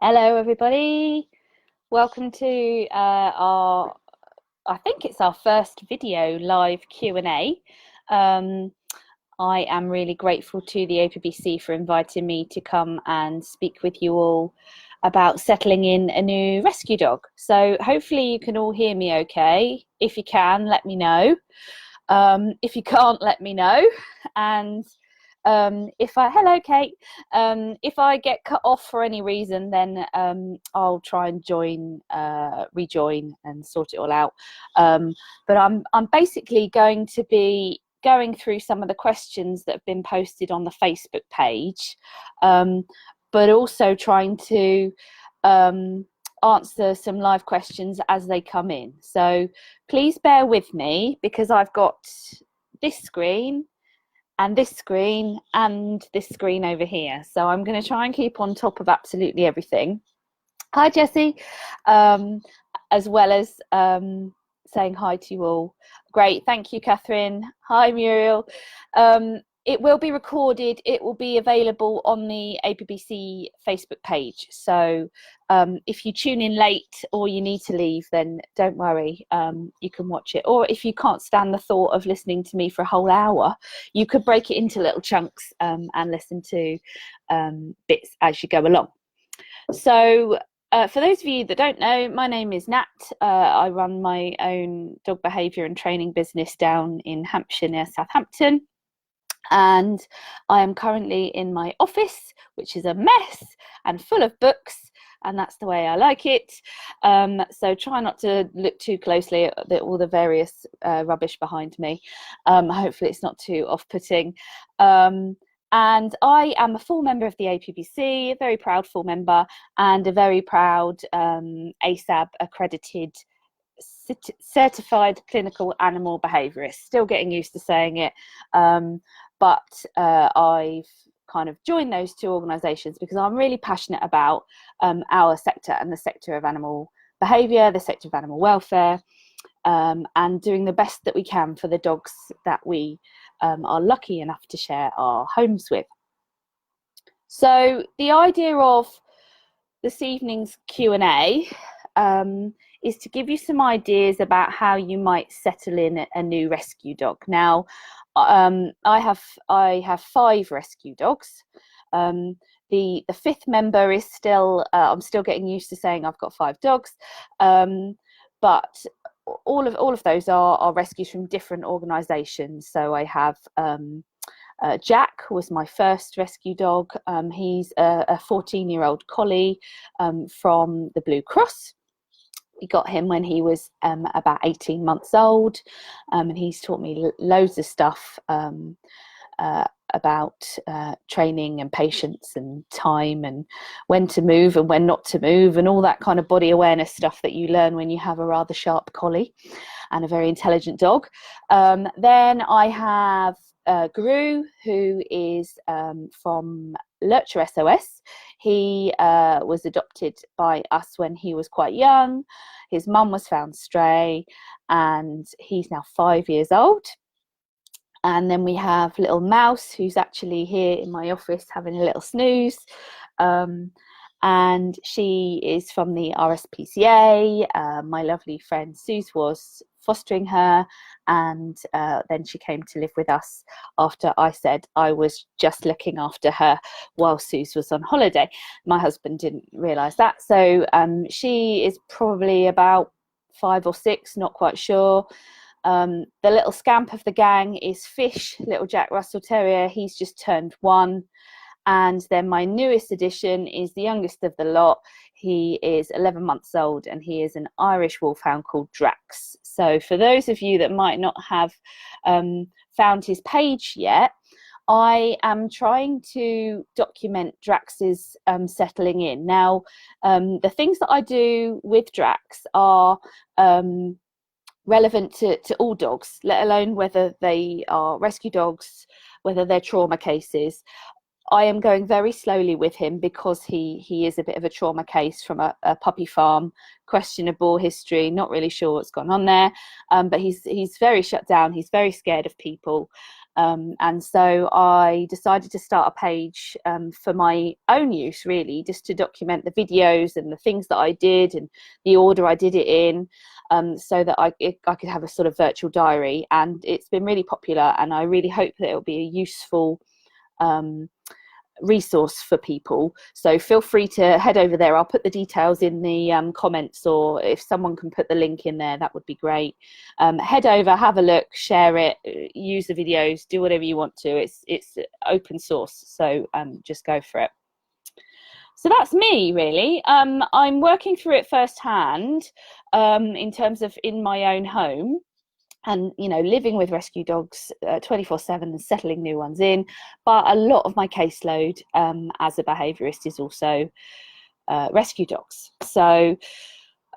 Hello, everybody. Welcome to I think it's our first video live Q&A. I am really grateful to the APBC for inviting me to come and speak with you all about settling in a new rescue dog. So hopefully you can all hear me okay. If you can, let me know. If you can't, let me know. And hello Kate, if I get cut off for any reason, then I'll try and rejoin and sort it all out. But I'm basically going to be going through some of the questions that have been posted on the Facebook page, but also trying to answer some live questions as they come in. So please bear with me, because I've got this screen and this screen and this screen over here. So I'm going to try and keep on top of absolutely everything. Hi, Jessie, as well as saying hi to you all. Great, thank you, Catherine. Hi, Muriel. It will be recorded. It will be available on the APBC Facebook page. So if you tune in late or you need to leave, then don't worry, you can watch it. Or if you can't stand the thought of listening to me for a whole hour, you could break it into little chunks and listen to bits as you go along. So for those of you that don't know, my name is Nat. I run my own dog behaviour and training business down in Hampshire near Southampton. And I am currently in my office, which is a mess and full of books, and that's the way I like it. So try not to look too closely at all the various rubbish behind me. Hopefully it's not too off-putting. And I am a full member of the APBC, a very proud full member, and a very proud ASAB accredited certified clinical animal behaviourist. Still getting used to saying it. But I've kind of joined those two organisations because I'm really passionate about our sector and the sector of animal behaviour, the sector of animal welfare, and doing the best that we can for the dogs that we are lucky enough to share our homes with. So the idea of this evening's Q&A is to give you some ideas about how you might settle in a new rescue dog. Now, I have 5 rescue dogs. The fifth member is still, I'm still getting used to saying I've got 5 dogs, but all of those are rescues from different organisations. So I have Jack was my first rescue dog. He's a 14-year-old collie from the Blue Cross. We got him when he was about 18 months old, and he's taught me loads of stuff about training and patience and time and when to move and when not to move and all that kind of body awareness stuff that you learn when you have a rather sharp collie and a very intelligent dog. Then I have Guru, who is from Lurcher SOS. He was adopted by us when he was quite young. His mum was found stray, and he's now 5 years old. And then we have little Mouse, who's actually here in my office having a little snooze. And she is from the RSPCA. My lovely friend Suze was fostering her, and then she came to live with us after I said I was just looking after her while Suze was on holiday. My husband didn't realise that, so she is probably about 5 or 6, not quite sure. The little scamp of the gang is Fish, little Jack Russell Terrier. He's just turned 1. And then my newest addition is the youngest of the lot. He is 11 months old, and he is an Irish wolfhound called Drax. So for those of you that might not have found his page yet, I am trying to document Drax's settling in. Now, the things that I do with Drax are relevant to all dogs, let alone whether they are rescue dogs, whether they're trauma cases. I am going very slowly with him because he is a bit of a trauma case from a puppy farm, questionable history, not really sure what's gone on there, but he's very shut down, he's very scared of people, And so I decided to start a page for my own use, really, just to document the videos and the things that I did and the order I did it in, so that I could have a sort of virtual diary. And it's been really popular, and I really hope that it'll be a useful resource for people. So feel free to head over there. I'll put the details in the comments, or if someone can put the link in there, that would be great. Head over, have a look, share it, use the videos, do whatever you want to. It's open source, so just go for it. So that's me, really. I'm working through it firsthand in terms of in my own home, and living with rescue dogs 24/7 and settling new ones in. But a lot of my caseload as a behaviourist is also rescue dogs. So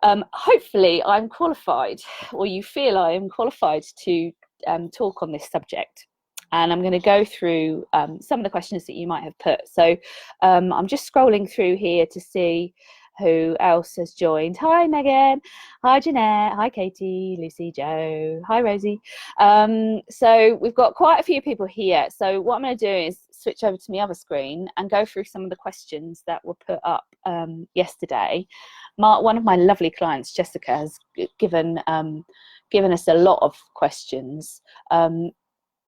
hopefully I'm qualified, or you feel I am qualified to talk on this subject. And I'm going to go through some of the questions that you might have put. So I'm just scrolling through here to see who else has joined. Hi Megan, hi Jeanette, hi Katie, Lucy, Joe, hi Rosie. So we've got quite a few people here. So what I'm going to do is switch over to my other screen and go through some of the questions that were put up yesterday. One of my lovely clients, Jessica, has given us a lot of questions.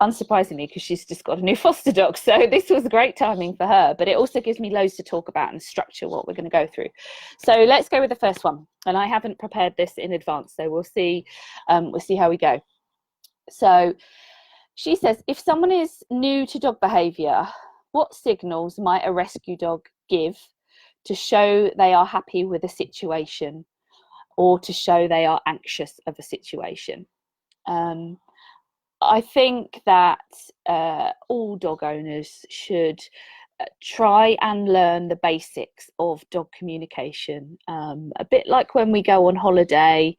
Unsurprisingly, because she's just got a new foster dog, so this was great timing for her, but it also gives me loads to talk about and structure what we're going to go through. So let's go with the first one, and I haven't prepared this in advance, so we'll see how we go. So she says, if someone is new to dog behavior, what signals might a rescue dog give to show they are happy with a situation, or to show they are anxious of a situation? I think that all dog owners should try and learn the basics of dog communication. A bit like when we go on holiday,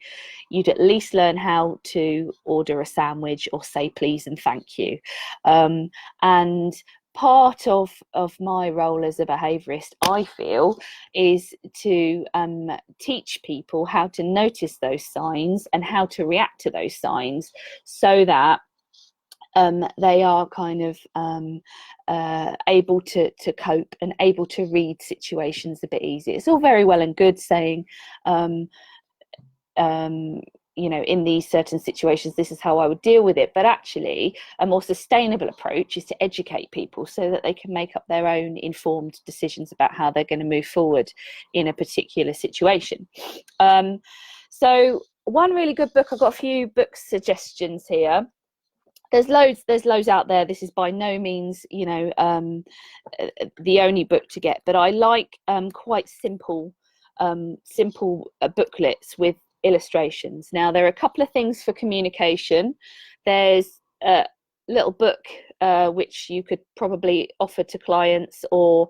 you'd at least learn how to order a sandwich or say please and thank you. And part of my role as a behaviourist, I feel, is to teach people how to notice those signs and how to react to those signs, so that they are kind of able to cope and able to read situations a bit easier. It's all very well and good saying, in these certain situations, this is how I would deal with it. But actually, a more sustainable approach is to educate people so that they can make up their own informed decisions about how they're going to move forward in a particular situation. So one really good book, I've got a few book suggestions here. There's loads out there. This is by no means, the only book to get, but I like quite simple booklets with illustrations. Now, there are a couple of things for communication. There's a little book which you could probably offer to clients, or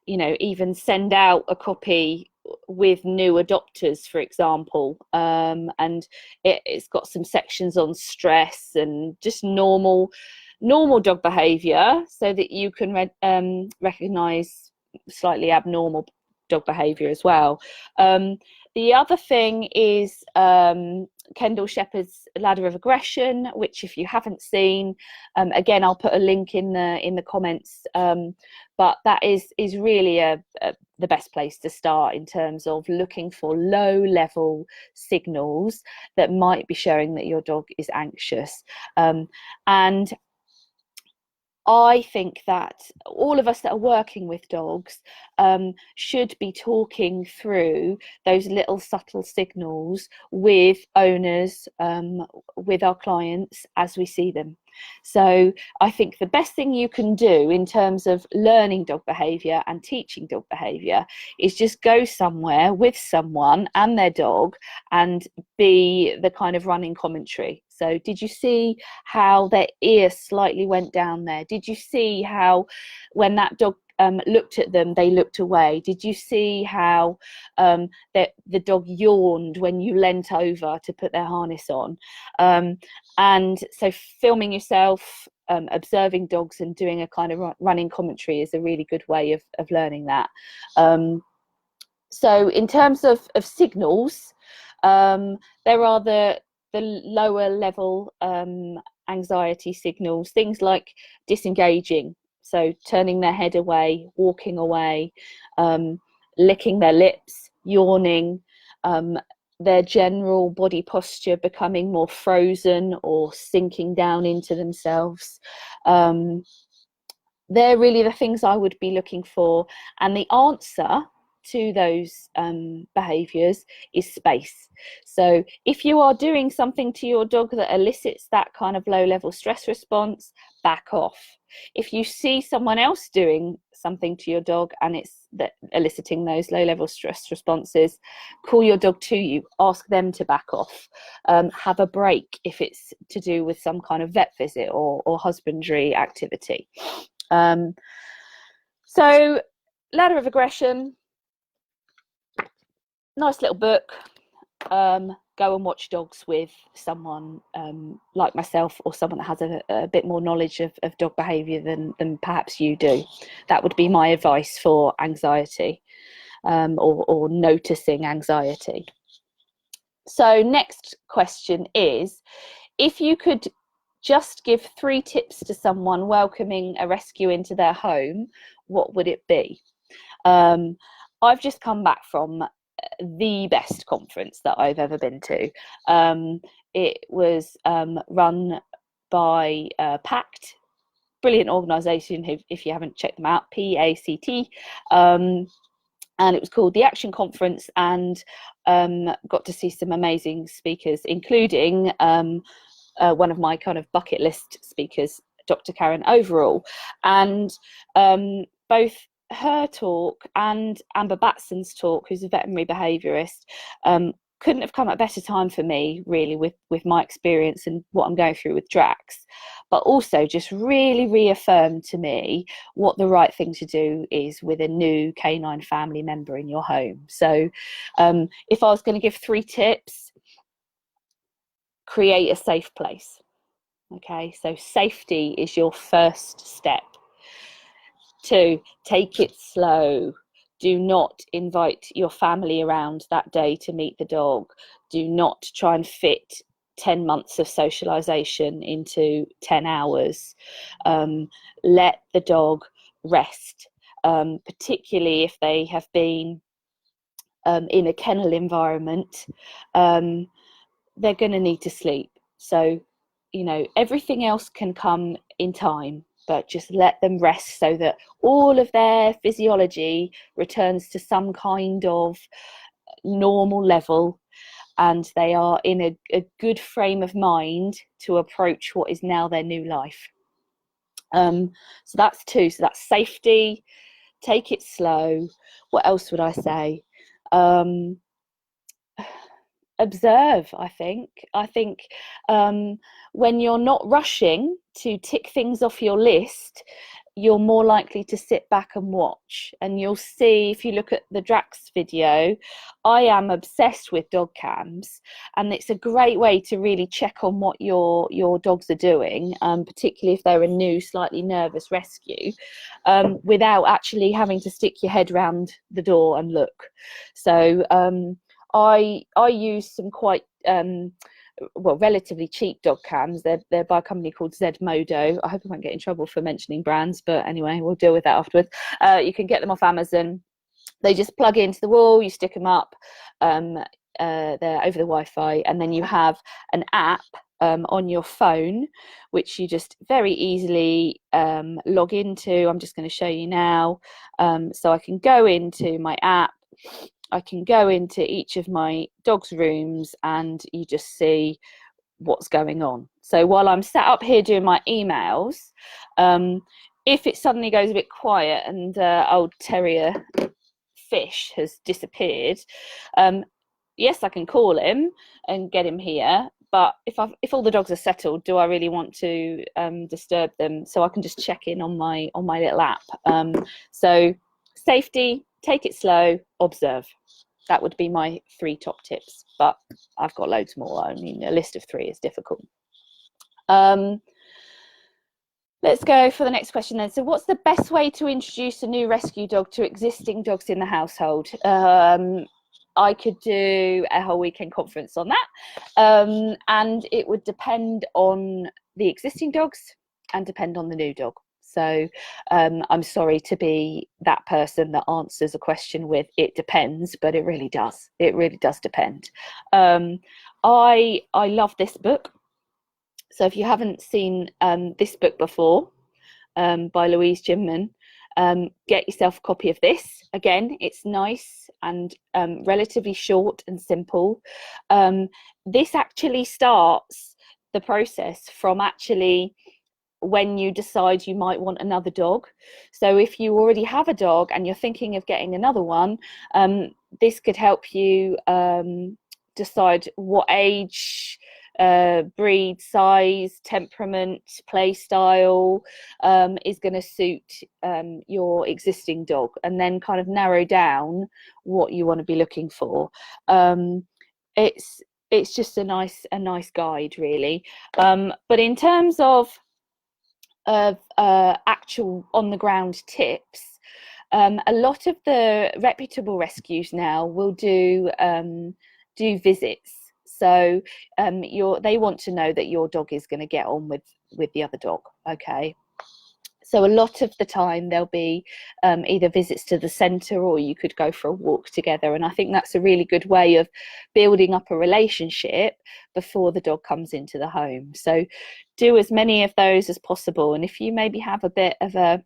even send out a copy with new adopters, for example, and it's got some sections on stress and just normal dog behavior, so that you can recognize slightly abnormal dog behavior as well. The other thing is Kendall Shepherd's Ladder of Aggression, which, if you haven't seen, again, I'll put a link in the comments. But that is really the best place to start in terms of looking for low-level signals that might be showing that your dog is anxious. And I think that all of us that are working with dogs should be talking through those little subtle signals with owners, with our clients as we see them. So I think the best thing you can do in terms of learning dog behavior and teaching dog behavior is just go somewhere with someone and their dog and be the kind of running commentary. So did you see how their ear slightly went down there? Did you see how when that dog looked at them, they looked away? Did you see how the dog yawned when you leant over to put their harness on? And so filming yourself, observing dogs and doing a kind of running commentary is a really good way of learning that. So in terms of signals, there are the lower level anxiety signals, things like disengaging, so turning their head away, walking away, licking their lips, yawning, their general body posture becoming more frozen or sinking down into themselves. They're really the things I would be looking for. And the answer to those behaviours is space. So if you are doing something to your dog that elicits that kind of low level stress response, back off. If you see someone else doing something to your dog and it's eliciting those low level stress responses, call your dog to you, ask them to back off, have a break if it's to do with some kind of vet visit or husbandry activity. So Ladder of Aggression, nice little book. Go and watch dogs with someone like myself, or someone that has a bit more knowledge of dog behaviour than perhaps you do. That would be my advice for anxiety, or noticing anxiety. So next question is, if you could just give 3 tips to someone welcoming a rescue into their home, what would it be? I've just come back from the best conference that I've ever been to. It was run by PACT, brilliant organisation, if you haven't checked them out, PACT. And it was called the Action Conference, and got to see some amazing speakers, including one of my kind of bucket list speakers, Dr. Karen Overall. And both her talk and Amber Batson's talk, who's a veterinary behaviourist, couldn't have come at a better time for me, really, with my experience and what I'm going through with Drax, but also just really reaffirmed to me what the right thing to do is with a new canine family member in your home. So if I was going to give 3 tips, create a safe place. Okay, so safety is your first step. 2, take it slow. Do not invite your family around that day to meet the dog. Do not try and fit 10 months of socialization into 10 hours. Let the dog rest, particularly if they have been in a kennel environment. They're going to need to sleep. So, you know, everything else can come in time, but just let them rest so that all of their physiology returns to some kind of normal level, and they are in a good frame of mind to approach what is now their new life. So that's 2. So that's safety, take it slow. What else would I say? Observe. I think when you're not rushing to tick things off your list, you're more likely to sit back and watch. And you'll see, if you look at the Drax video, I am obsessed with dog cams, and it's a great way to really check on what your dogs are doing, particularly if they're a new, slightly nervous rescue, without actually having to stick your head round the door and look. So I use some quite relatively cheap dog cams. They're by a company called Zmodo. I hope I won't get in trouble for mentioning brands, but anyway, we'll deal with that afterwards. You can get them off Amazon. They just plug into the wall, you stick them up, they're over the Wi-Fi, and then you have an app on your phone which you just very easily log into. I'm just going to show you now. So I can go into my app, I can go into each of my dog's rooms, and you just see what's going on. So while I'm sat up here doing my emails, if it suddenly goes a bit quiet and old terrier Fish has disappeared, yes, I can call him and get him here, but if all the dogs are settled, do I really want to disturb them? So I can just check in on my little app. So safety, take it slow, observe. That would be my 3 top tips, but I've got loads more. I mean, a list of 3 is difficult. Let's go for the next question then. So what's the best way to introduce a new rescue dog to existing dogs in the household? I could do a whole weekend conference on that, and it would depend on the existing dogs and depend on the new dog. So I'm sorry to be that person that answers a question with "it depends," but it really does. It really does depend. I love this book. So if you haven't seen this book before, by Louise Ginman, get yourself a copy of this. Again, it's nice and relatively short and simple. This actually starts the process from actually when you decide you might want another dog. So if you already have a dog and you're thinking of getting another one, this could help you decide what age, breed, size, temperament, play style is going to suit your existing dog, and then kind of narrow down what you want to be looking for. It's just a nice guide, really. But in terms of actual on the ground tips, a lot of the reputable rescues now will do visits. So they want to know that your dog is going to get on with the other dog. Okay. So a lot of the time there'll be either visits to the centre, or you could go for a walk together. And I think that's a really good way of building up a relationship before the dog comes into the home. So do as many of those as possible. And if you maybe have a bit of a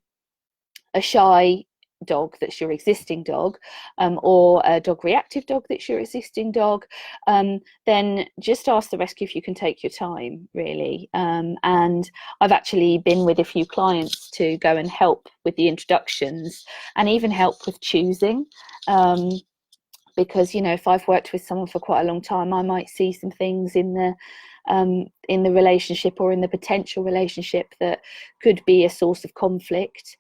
shy dog that's your existing dog, or a dog reactive dog that's your existing dog, then just ask the rescue if you can take your time, really. And I've actually been with a few clients to go and help with the introductions and even help with choosing, because, you know, if I've worked with someone for quite a long time, I might see some things in the relationship or in the potential relationship that could be a source of conflict.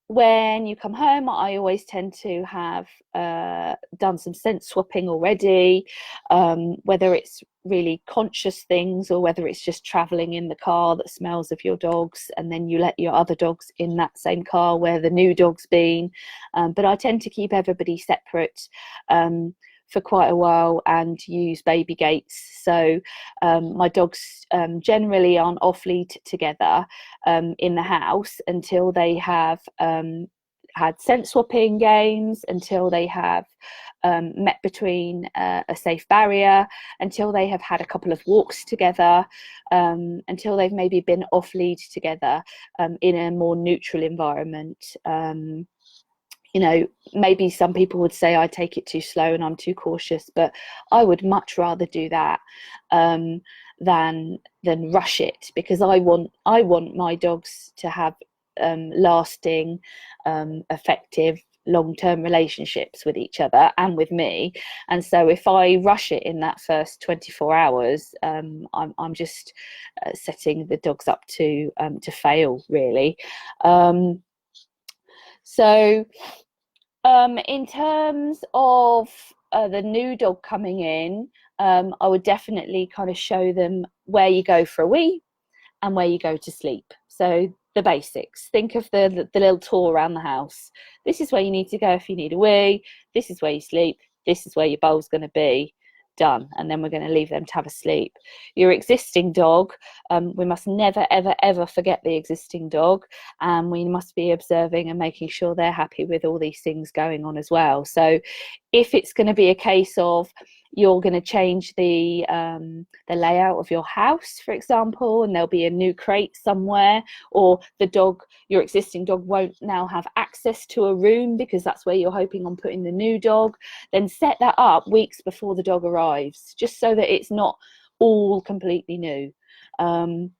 When you come home, I always tend to have done some scent swapping already, whether it's really conscious things or whether it's just traveling in the car that smells of your dogs, and then you let your other dogs in that same car where the new dog's been. But I tend to keep everybody separate for quite a while and use baby gates. So my dogs generally aren't off lead together in the house until they have had scent swapping games, until they have met between a safe barrier, until they have had a couple of walks together, until they've maybe been off lead together in a more neutral environment. You know, maybe some people would say I take it too slow and I'm too cautious, but I would much rather do that than rush it, because I want my dogs to have lasting, effective, long-term relationships with each other and with me. And so if I rush it in that first 24 hours, I'm just setting the dogs up to fail, really. So in terms of the new dog coming in, I would definitely kind of show them where you go for a wee and where you go to sleep. So the basics. Think of the little tour around the house. This is where you need to go if you need a wee. This is where you sleep. This is where your bowl's going to be. Done. And then we're going to leave them to have a sleep. Your existing dog, we must never ever forget the existing dog, and we must be observing and making sure they're happy with all these things going on as well. So if it's going to be a case of you're going to change the layout of your house, for example, and there'll be a new crate somewhere, or the dog, your existing dog, won't now have access to a room because that's where you're hoping on putting the new dog, then set that up weeks before the dog arrives, just so that it's not all completely new. And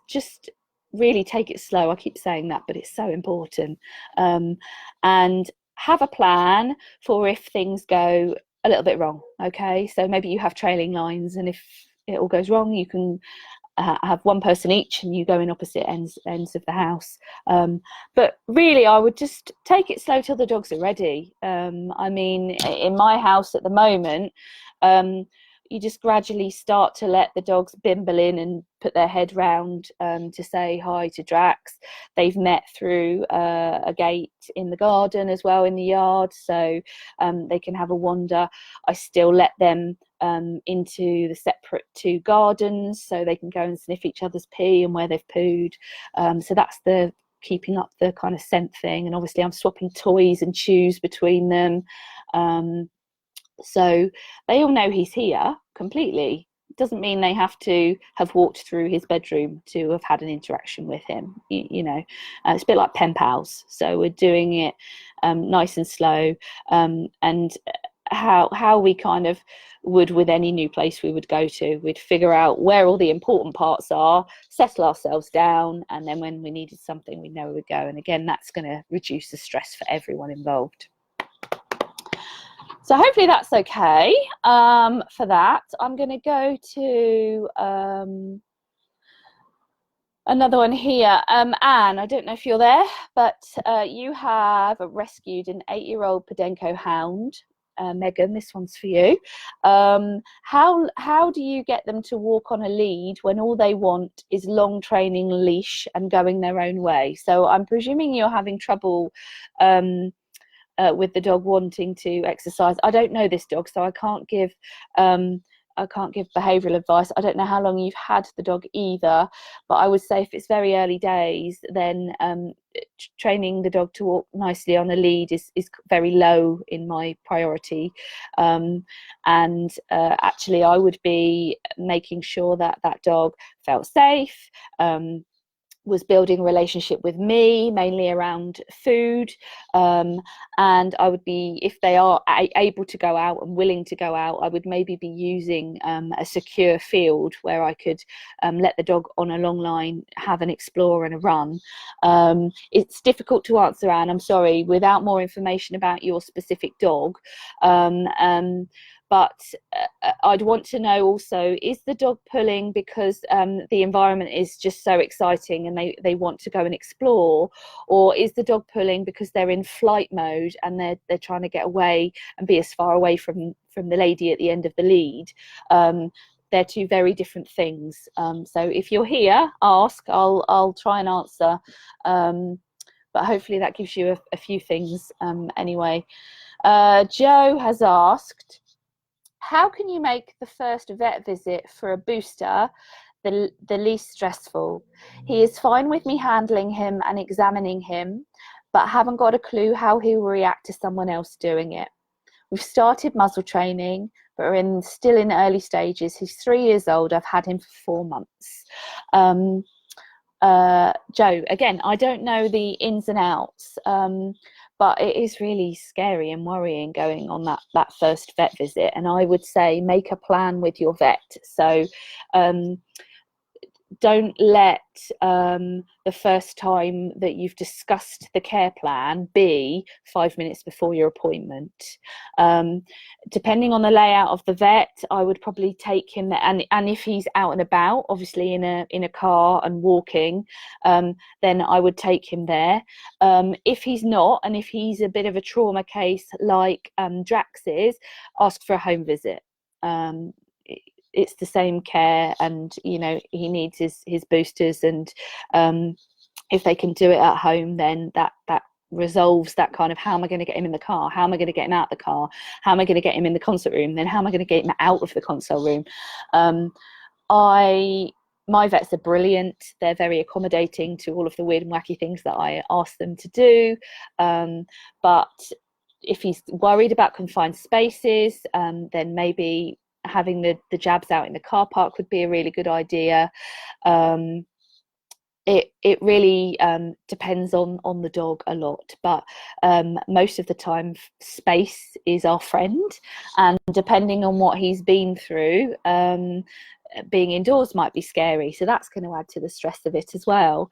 just really take it slow. I keep saying that, but it's so important. And have a plan for if things go a little bit wrong. Okay, so maybe you have trailing lines, and if it all goes wrong, you can have one person each and you go in opposite ends of the house. But really, I would just take it slow till the dogs are ready. I mean, in my house at the moment, you just gradually start to let the dogs bimble in and put their head round to say hi to Drax. They've met through a gate in the garden as well, in the yard, so they can have a wander. I still let them into the separate 2 gardens so they can go and sniff each other's pee and where they've pooed. So that's the keeping up the kind of scent thing. And obviously I'm swapping toys and chews between them. So they all know he's here completely. Doesn't mean they have to have walked through his bedroom to have had an interaction with him. You know, it's a bit like pen pals. So we're doing it nice and slow, and how we kind of would with any new place we would go to. We'd figure out where all the important parts are, settle ourselves down, and then when we needed something, we know where we'd go. And again, that's going to reduce the stress for everyone involved. So hopefully that's okay. For that, I'm going to go to another one here. Anne, I don't know if you're there, but you have rescued an 8-year-old Podenco hound. Megan, this one's for you. How do you get them to walk on a lead when all they want is long training leash and going their own way? So I'm presuming you're having trouble with the dog wanting to exercise. I don't know this dog, so I can't give behavioural advice. I don't know how long you've had the dog either, but I would say if it's very early days, then training the dog to walk nicely on a lead is very low in my priority. Actually, I would be making sure that that dog felt safe, was building a relationship with me, mainly around food, and I would be, if they are able to go out and willing to go out, I would maybe be using a secure field where I could let the dog on a long line have an explore and a run. It's difficult to answer, Anne, I'm sorry, without more information about your specific dog. But I'd want to know also, is the dog pulling because the environment is just so exciting and they want to go and explore, or is the dog pulling because they're in flight mode and they're trying to get away and be as far away from the lady at the end of the lead? They're 2 very different things. So if you're here, ask. I'll try and answer. But hopefully that gives you a few things anyway. Joe has asked, how can you make the first vet visit for a booster the least stressful? He is fine with me handling him and examining him, but haven't got a clue how he will react to someone else doing it. We've started muzzle training, but we're still in early stages. He's 3 years old. I've had him for 4 months. Joe, again, I don't know the ins and outs, but it is really scary and worrying going on that first vet visit. And I would say make a plan with your vet. So don't let the first time that you've discussed the care plan be 5 minutes before your appointment. Depending on the layout of the vet, I would probably take him there, and if he's out and about, obviously in a car and walking, then I would take him there. If he's not, and if he's a bit of a trauma case like Drax is, ask for a home visit. It's the same care, and you know he needs his boosters, and if they can do it at home, then that resolves that kind of, how am I going to get him in the car, how am I going to get him out of the car, how am I going to get him in the concert room, then how am I going to get him out of the console room. My vets are brilliant. They're very accommodating to all of the weird and wacky things that I ask them to do, but if he's worried about confined spaces, then maybe having the jabs out in the car park would be a really good idea. It really depends on the dog a lot, but most of the time space is our friend, and depending on what he's been through, being indoors might be scary, so that's going to add to the stress of it as well.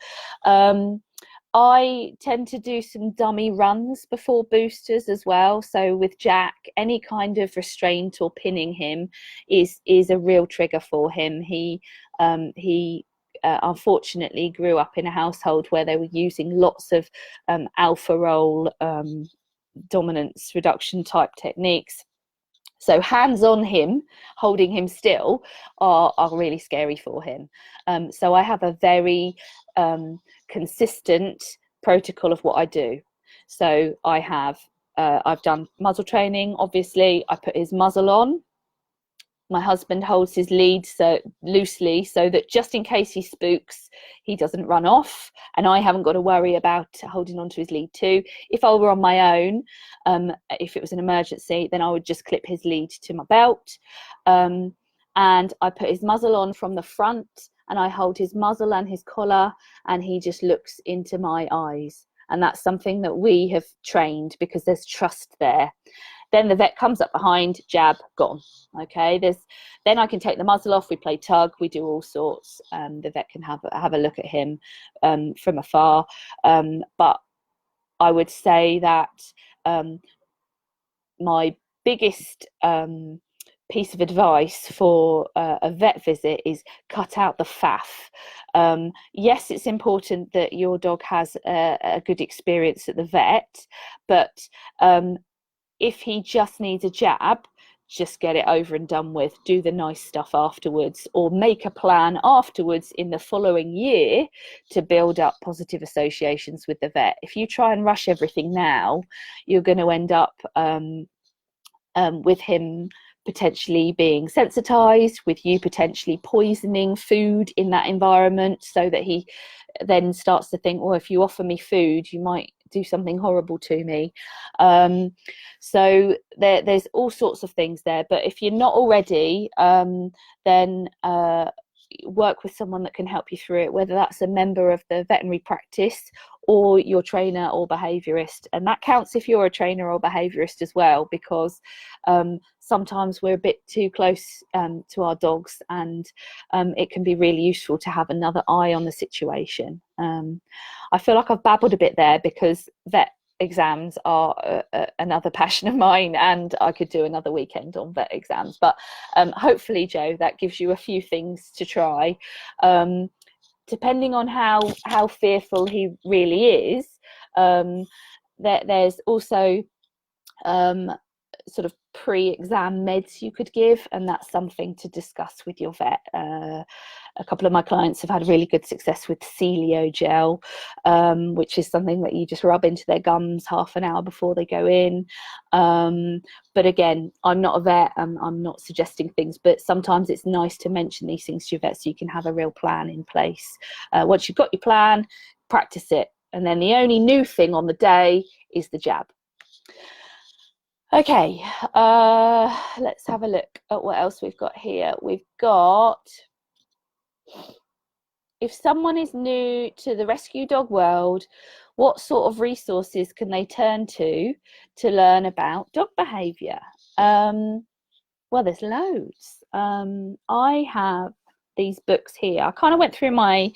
I tend to do some dummy runs before boosters as well. So with Jack, any kind of restraint or pinning him is a real trigger for him. He unfortunately grew up in a household where they were using lots of alpha roll dominance reduction type techniques. So hands on him, holding him still, are really scary for him. So I have a very consistent protocol of what I do. So I have, I've done muzzle training, obviously. I put his muzzle on. My husband holds his lead so loosely so that just in case he spooks, he doesn't run off, and I haven't got to worry about holding onto his lead too. If I were on my own, if it was an emergency, then I would just clip his lead to my belt, and I put his muzzle on from the front, and I hold his muzzle and his collar, and he just looks into my eyes. And that's something that we have trained because there's trust there. Then the vet comes up behind, jab, gone. Okay, then I can take the muzzle off. We play tug, we do all sorts. The vet can have a look at him from afar. But I would say that my biggest piece of advice for a vet visit is cut out the faff. Yes, it's important that your dog has a good experience at the vet, but if he just needs a jab, just get it over and done with. Do the nice stuff afterwards, or make a plan afterwards in the following year to build up positive associations with the vet. If you try and rush everything now, you're going to end up with him potentially being sensitized, with you potentially poisoning food in that environment, so that he then starts to think, well, if you offer me food, you might do something horrible to me. So there's all sorts of things there, but if you're not already, then work with someone that can help you through it, whether that's a member of the veterinary practice or your trainer or behaviourist. And that counts if you're a trainer or behaviourist as well, because sometimes we're a bit too close to our dogs, and it can be really useful to have another eye on the situation. I feel like I've babbled a bit there because vet exams are another passion of mine, and I could do another weekend on vet exams, but hopefully, Joe, that gives you a few things to try. Depending on how fearful he really is, there's also sort of pre-exam meds you could give, and that's something to discuss with your vet. A couple of my clients have had really good success with Celio gel, which is something that you just rub into their gums half an hour before they go in. But again, I'm not a vet, I'm not suggesting things, but sometimes it's nice to mention these things to your vet so you can have a real plan in place. Once you've got your plan, practice it, and then the only new thing on the day is the jab. Okay, let's have a look at what else we've got here. We've got, if someone is new to the rescue dog world, what sort of resources can they turn to learn about dog behaviour? Well, there's loads. I have these books here. I kind of went through my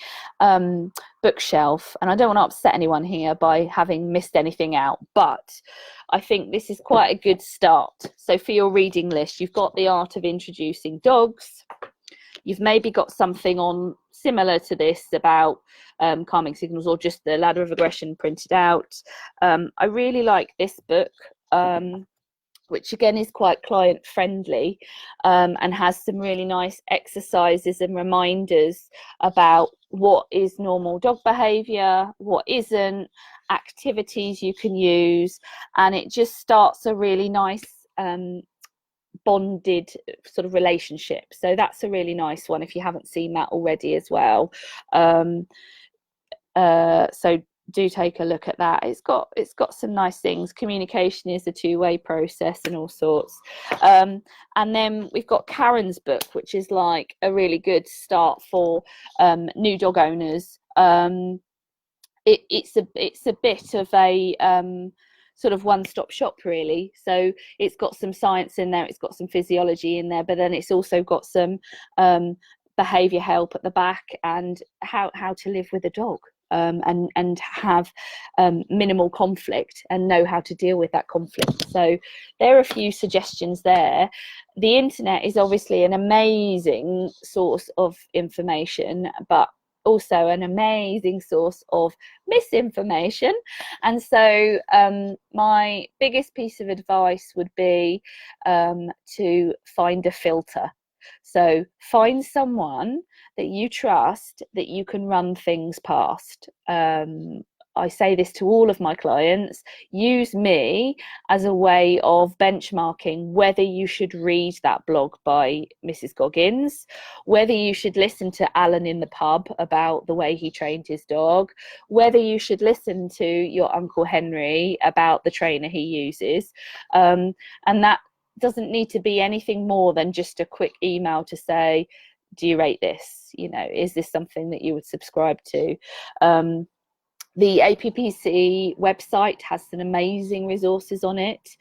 bookshelf, and I don't want to upset anyone here by having missed anything out, but I think this is quite a good start. So for your reading list, you've got The Art of Introducing Dogs. You've maybe got something on similar to this about calming signals, or just The Ladder of Aggression printed out. I really like this book, which again is quite client friendly, and has some really nice exercises and reminders about what is normal dog behavior, what isn't, activities you can use, and it just starts a really nice bonded sort of relationship. So that's a really nice one if you haven't seen that already as well. So do take a look at that. It's got some nice things. Communication is a two-way process and all sorts. And then we've got Karen's book, which is like a really good start for new dog owners. It's a bit of a sort of one-stop shop, really. So it's got some science in there, it's got some physiology in there, but then it's also got some behavior help at the back, and how to live with a dog. And have minimal conflict and know how to deal with that conflict. So there are a few suggestions there. The internet is obviously an amazing source of information, but also an amazing source of misinformation. And so my biggest piece of advice would be to find a filter. So find someone that you trust, that you can run things past. I say this to all of my clients: use me as a way of benchmarking whether you should read that blog by Mrs. Goggins, whether you should listen to Alan in the pub about the way he trained his dog, whether you should listen to your Uncle Henry about the trainer he uses. And that doesn't need to be anything more than just a quick email to say, do you rate this? You know, is this something that you would subscribe to? The APPC website has some amazing resources on it.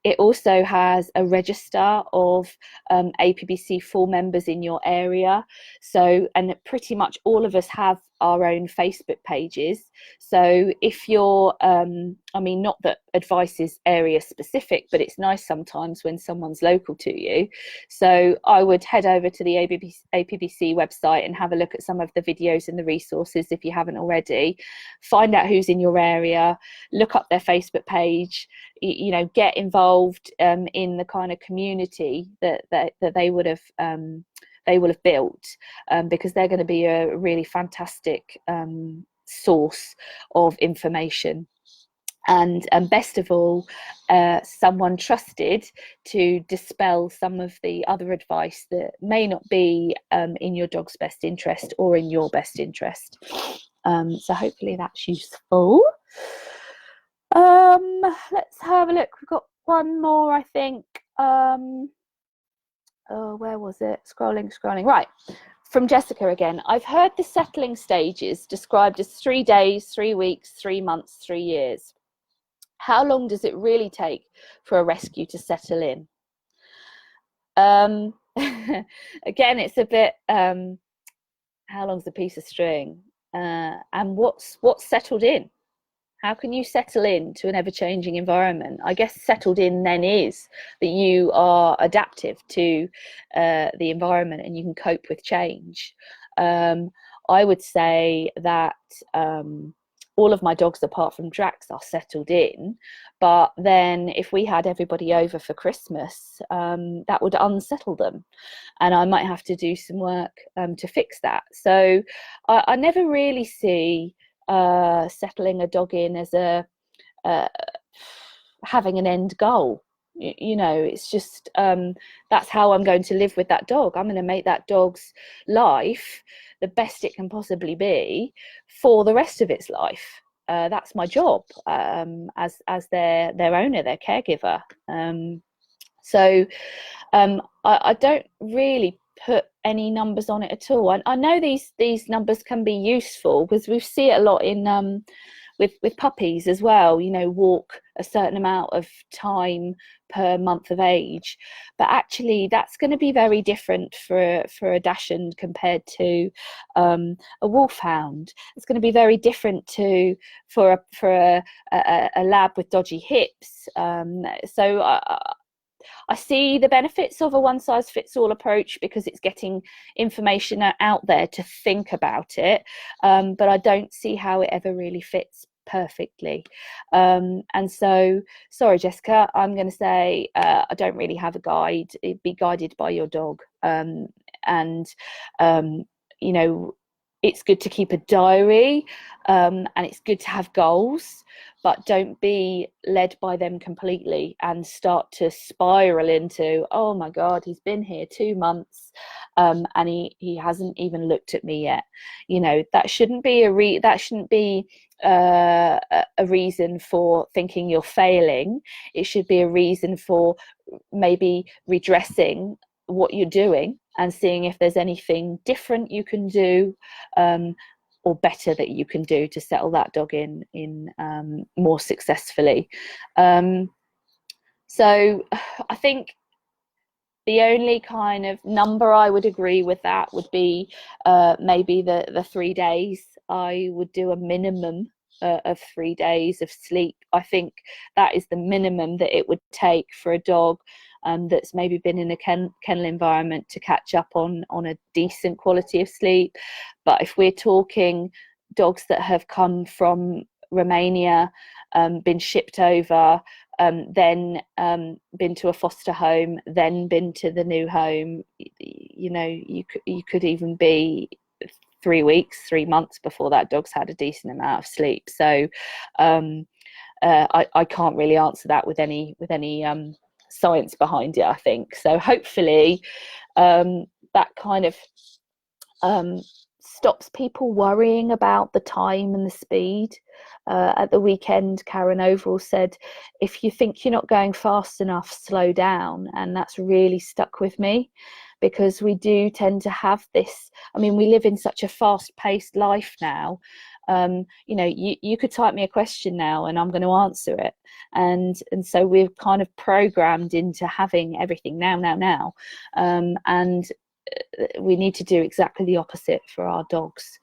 It also has a register of APPC full members in your area. So, and pretty much all of us have our own Facebook pages. So if you're, I mean, not that advice is area specific, but it's nice sometimes when someone's local to you. So I would head over to the APPC website and have a look at some of the videos and the resources if you haven't already. Find out who's in your area, look up their Facebook page, you know, get involved in the kind of community that they will have built, because they're going to be a really fantastic source of information. And best of all, someone trusted to dispel some of the other advice that may not be in your dog's best interest or in your best interest. So hopefully that's useful. Let's have a look. We've got one more, I think. Oh, where was it? Scrolling. Right. From Jessica again. I've heard the settling stages described as 3 days, 3 weeks, 3 months, 3 years. How long does it really take for a rescue to settle in? Again, it's a bit, how long's a piece of string? And what's settled in? How can you settle in to an ever-changing environment? I guess settled in then is that you are adaptive to the environment and you can cope with change. I would say that all of my dogs, apart from Drax, are settled in. But then if we had everybody over for Christmas, that would unsettle them. And I might have to do some work to fix that. So I never really see settling a dog in as a having an end goal. You know, it's just that's how I'm going to live with that dog. I'm going to make that dog's life the best it can possibly be for the rest of its life. That's my job as their owner, their caregiver. So I don't really put any numbers on it at all. I know these numbers can be useful because we see it a lot in with puppies as well. You know, walk a certain amount of time per month of age, but actually that's going to be very different for a Dachshund compared to a Wolfhound. It's going to be very different for a lab with dodgy hips. So I see the benefits of a one-size-fits-all approach because it's getting information out there to think about it, but I don't see how it ever really fits perfectly. And so, sorry, Jessica, I'm going to say I don't really have a guide. It'd be guided by your dog. You know, it's good to keep a diary, and it's good to have goals, but don't be led by them completely and start to spiral into, oh my God, he's been here 2 months, and he hasn't even looked at me yet. You know, that shouldn't be a reason for thinking you're failing. It should be a reason for maybe redressing what you're doing and seeing if there's anything different you can do or better that you can do to settle that dog in more successfully. So I think the only kind of number I would agree with that would be maybe the 3 days. I would do a minimum of 3 days of sleep. I think that is the minimum that it would take for a dog that's maybe been in a kennel environment to catch up on a decent quality of sleep. But if we're talking dogs that have come from Romania, been shipped over, then been to a foster home, then been to the new home, you know, you could even be 3 weeks, 3 months before that dog's had a decent amount of sleep. So I can't really answer that with any science behind it, I think. So hopefully that kind of stops people worrying about the time and the speed. At the weekend, Karen Overall said, if you think you're not going fast enough, slow down. And that's really stuck with me, because we do tend to have this, I mean, we live in such a fast-paced life now. You know, you could type me a question now and I'm going to answer it. And so we're kind of programmed into having everything now. And we need to do exactly the opposite for our dogs.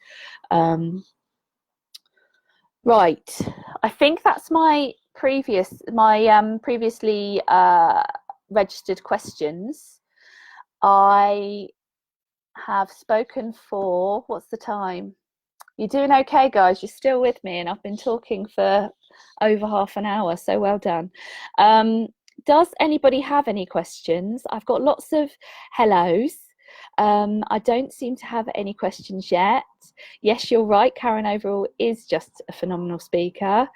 Right, I think that's my previously registered questions. I have spoken for, what's the time? You're doing okay, guys. You're still with me, and I've been talking for over half an hour, so well done. Does anybody have any questions? I've got lots of hellos. I don't seem to have any questions yet. Yes, you're right, Karen Overall is just a phenomenal speaker.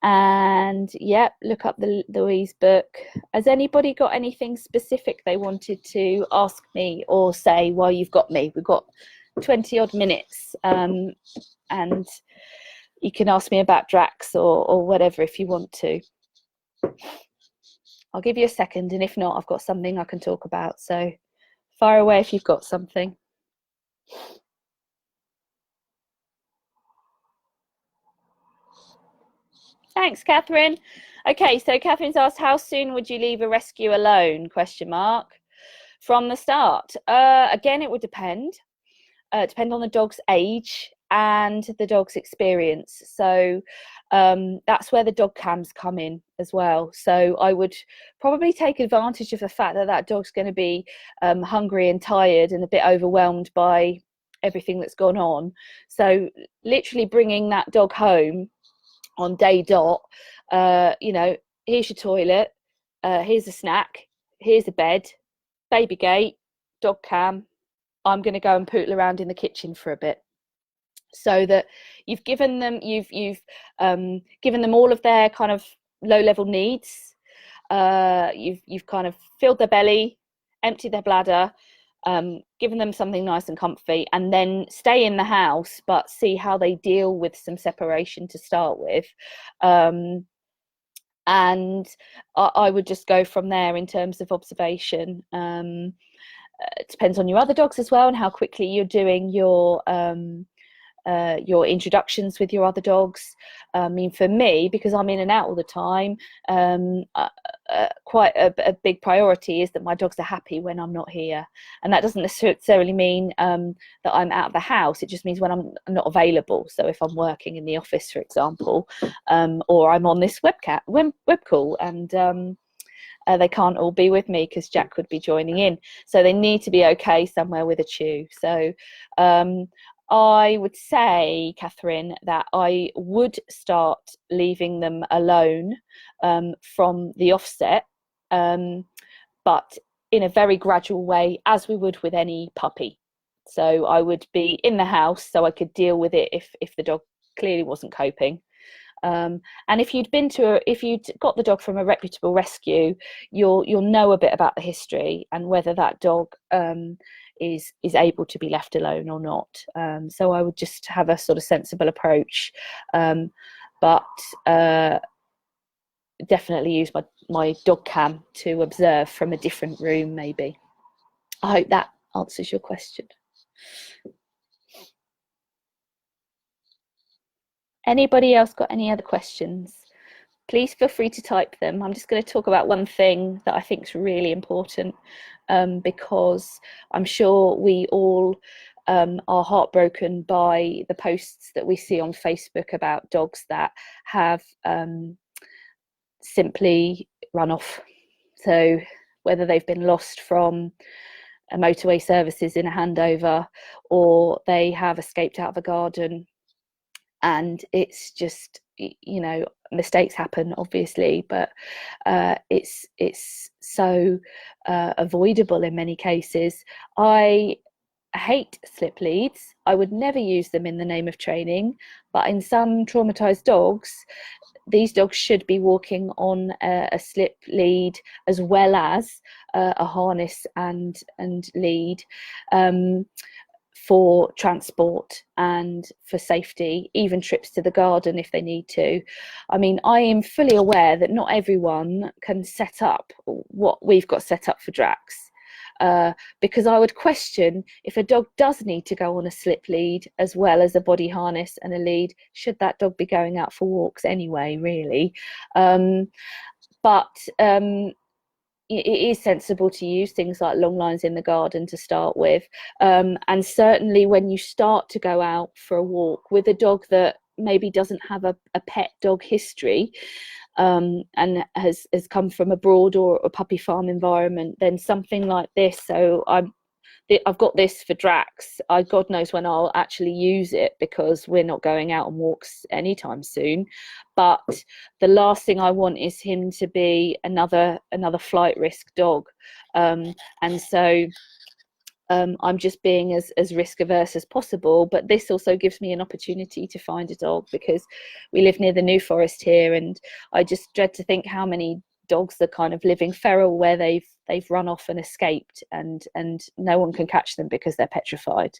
And yep, look up the Louise book. Has anybody got anything specific they wanted to ask me or say while you've got me? We've got 20 odd minutes, and you can ask me about Drax or whatever if you want to. I'll give you a second, and if not, I've got something I can talk about, so fire away if you've got something. Thanks, Catherine. Okay, so Catherine's asked, how soon would you leave a rescue alone? Question mark. From the start. Again, it would depend. Depend on the dog's age and the dog's experience. So that's where the dog cams come in as well. So I would probably take advantage of the fact that that dog's going to be hungry and tired and a bit overwhelmed by everything that's gone on. So literally bringing that dog home on day dot, you know, here's your toilet, here's a snack, here's a bed, baby gate, dog cam, I'm going to go and poodle around in the kitchen for a bit, so that you've given them given them all of their kind of low level needs. You've kind of filled their belly, emptied their bladder, given them something nice and comfy, and then stay in the house but see how they deal with some separation to start with. And I would just go from there in terms of observation. It depends on your other dogs as well and how quickly you're doing your introductions with your other dogs. I mean, for me, because I'm in and out all the time, quite a big priority is that my dogs are happy when I'm not here. And that doesn't necessarily mean that I'm out of the house. It just means when I'm not available. So if I'm working in the office, for example, or I'm on this web call and they can't all be with me because Jack would be joining in. So they need to be okay somewhere with a chew. So I would say, Catherine, that I would start leaving them alone from the offset, but in a very gradual way, as we would with any puppy. So I would be in the house so I could deal with it if the dog clearly wasn't coping. And if you'd got the dog from a reputable rescue, you'll know a bit about the history and whether that dog is able to be left alone or not. So I would just have a sort of sensible approach, but definitely use my dog cam to observe from a different room maybe. I hope that answers your question. Anybody else got any other questions? Please feel free to type them. I'm just going to talk about one thing that I think is really important, because I'm sure we all are heartbroken by the posts that we see on Facebook about dogs that have simply runoff. So whether they've been lost from a motorway services in a handover, or they have escaped out of a garden, and it's just, you know, mistakes happen obviously, but it's so avoidable in many cases. I hate slip leads. I would never use them in the name of training, but in some traumatized dogs, these dogs should be walking on a slip lead as well as a harness and lead, for transport and for safety, even trips to the garden if they need to. I mean, I am fully aware that not everyone can set up what we've got set up for Drax, because I would question, if a dog does need to go on a slip lead as well as a body harness and a lead, should that dog be going out for walks anyway, really? But it is sensible to use things like long lines in the garden to start with, and certainly when you start to go out for a walk with a dog that maybe doesn't have a pet dog history, and has come from abroad or a puppy farm environment, then something like this. So I've got this for Drax. God knows when I'll actually use it, because we're not going out on walks anytime soon. But the last thing I want is him to be another flight risk dog. And so I'm just being as risk averse as possible. But this also gives me an opportunity to find a dog, because we live near the New Forest here, and I just dread to think how many dogs are kind of living feral, where they've run off and escaped, and no one can catch them because they're petrified.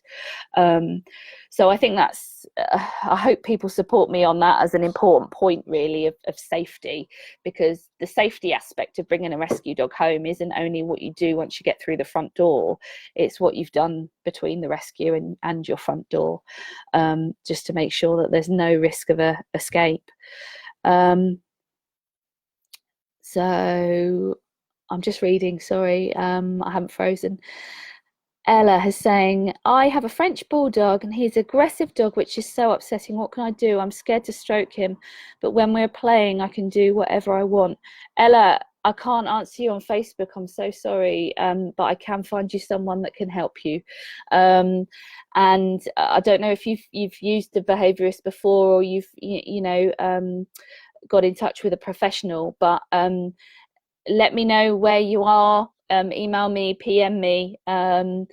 So I think that's I hope people support me on that as an important point, really, of safety, because the safety aspect of bringing a rescue dog home isn't only what you do once you get through the front door, it's what you've done between the rescue and your front door, just to make sure that there's no risk of a escape. So I'm just reading, sorry, I haven't frozen. Ella is saying, I have a French bulldog and he's an aggressive dog, which is so upsetting. What can I do? I'm scared to stroke him, but when we're playing, I can do whatever I want. Ella, I can't answer you on Facebook. I'm so sorry, but I can find you someone that can help you. And I don't know if you've used the behaviourist before, or you've got in touch with a professional, but let me know where you are. Email me, PM me, and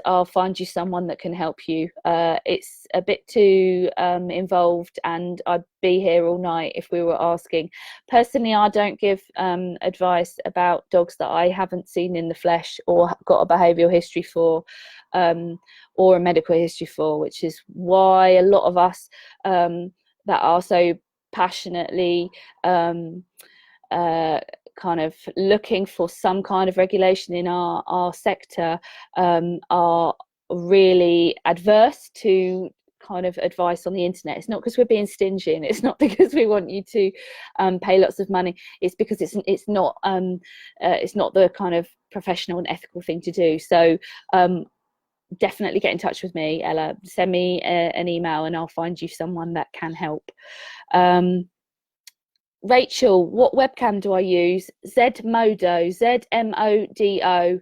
I'll find you someone that can help you. It's a bit too involved, and I'd be here all night if we were asking. Personally, I don't give advice about dogs that I haven't seen in the flesh or got a behavioural history for, or a medical history for, which is why a lot of us that are so passionately kind of looking for some kind of regulation in our sector are really adverse to kind of advice on the internet. It's not because we're being stingy, and it's not because we want you to pay lots of money. It's because it's not the kind of professional and ethical thing to do. So definitely get in touch with me, Ella. Send me an email and I'll find you someone that can help. Rachel, what webcam do I use? Zmodo, Zmodo.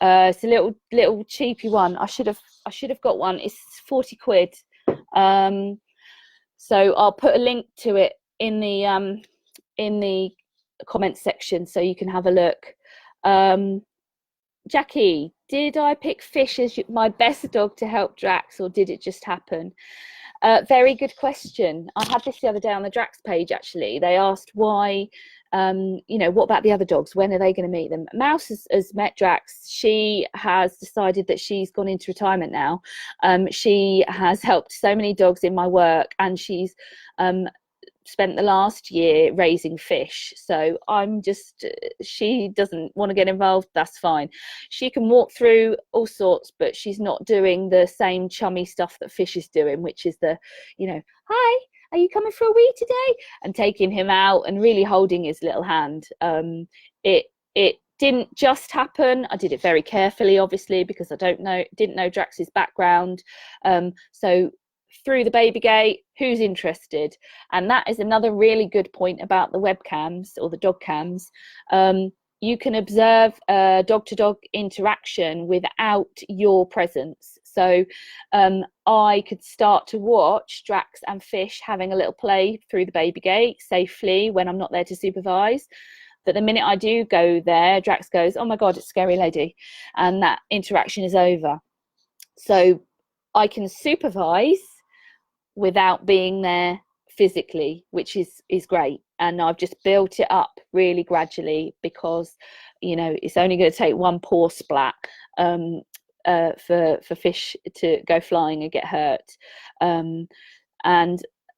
It's a little cheapy one. I should have got one. It's 40 quid. So I'll put a link to it in the comments section so you can have a look. Jackie, did I pick Fish as my best dog to help Drax, or did it just happen? Very good question. I had this the other day on the Drax page, actually. They asked why, what about the other dogs? When are they going to meet them? Mouse has met Drax. She has decided that she's gone into retirement now. She has helped so many dogs in my work, and she's spent the last year raising fish. So she doesn't want to get involved, that's fine. She can walk through all sorts, but she's not doing the same chummy stuff that Fish is doing, which is the, hi, are you coming for a wee today? And taking him out and really holding his little hand. It didn't just happen. I did it very carefully, obviously, because I didn't know Drax's background. So through the baby gate, who's interested? And that is another really good point about the webcams or the dog cams. You can observe dog-to-dog interaction without your presence. So I could start to watch Drax and Fish having a little play through the baby gate safely when I'm not there to supervise. But the minute I do go there, Drax goes, oh my God, it's a scary lady. And that interaction is over. So I can supervise without being there physically, which is great. And I've just built it up really gradually because, you know, it's only going to take one paw splat for Fish to go flying and get hurt. And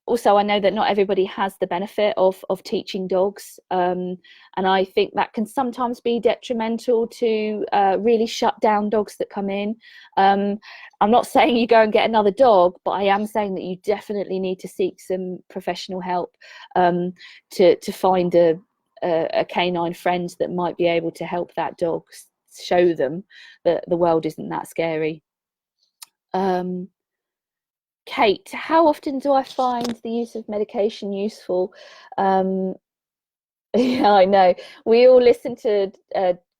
also, I know that not everybody has the benefit of teaching dogs, and I think that can sometimes be detrimental to really shut down dogs that come in. I'm not saying you go and get another dog, but I am saying that you definitely need to seek some professional help to find a canine friend that might be able to help that dog, show them that the world isn't that scary. Kate, how often do I find the use of medication useful? Yeah, I know. We all listened to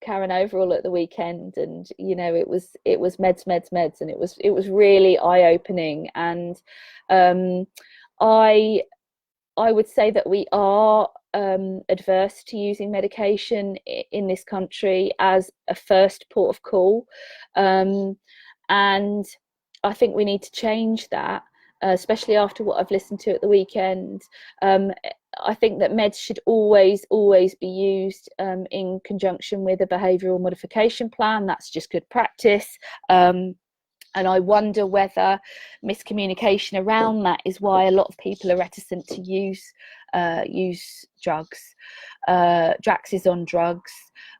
Karen Overall at the weekend, and you know, it was meds, and it was really eye-opening. And I would say that we are adverse to using medication in this country as a first port of call, and I think we need to change that, especially after what I've listened to at the weekend. I think that meds should always be used in conjunction with a behavioural modification plan. That's just good practice. And I wonder whether miscommunication around that is why a lot of people are reticent to use drugs. Drax is on drugs.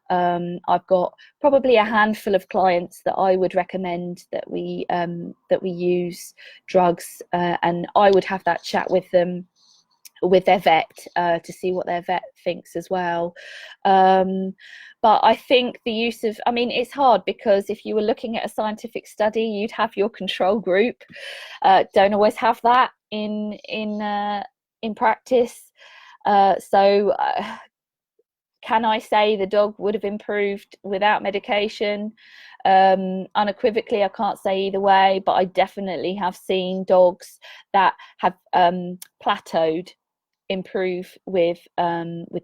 I've got probably a handful of clients that I would recommend that we use drugs, and I would have that chat with them, with their vet, to see what their vet thinks as well. But I think the use of, I mean, it's hard because if you were looking at a scientific study, you'd have your control group. Don't always have that in practice. So can I say the dog would have improved without medication? Unequivocally, I can't say either way, but I definitely have seen dogs that have plateaued improve with